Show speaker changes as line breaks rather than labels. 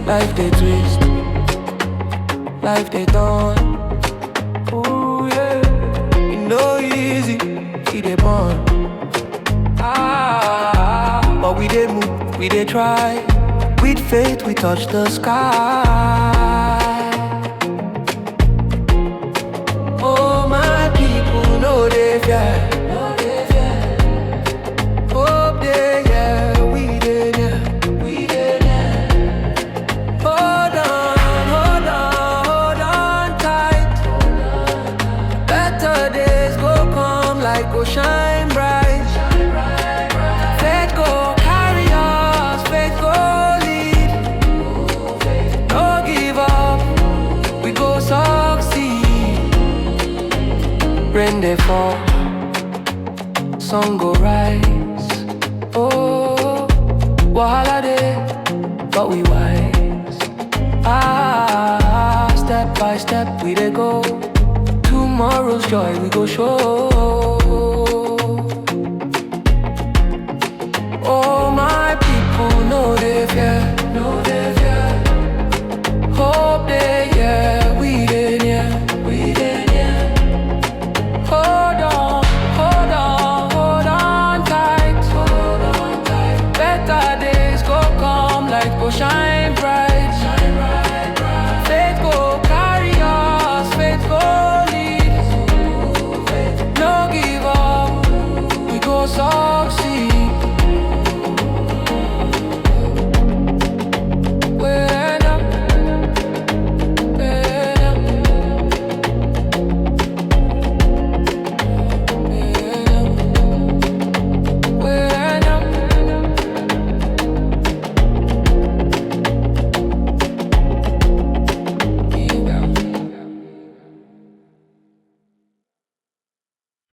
Life they twist, life they turn. Ooh yeah, it no easy, it they burn. But we they move, we they try. With faith we touch the sky. Oh my people, know they fear. Hope they yeah, we they yeah. Hold on tight. Better days go come, like go shine bright. Faith go carry us, faith go lead. No give up, we go succeed. Rain they fall, sun go rise. Oh, wahala day, but we wise. Step by step we dey go. Tomorrow's joy we go show.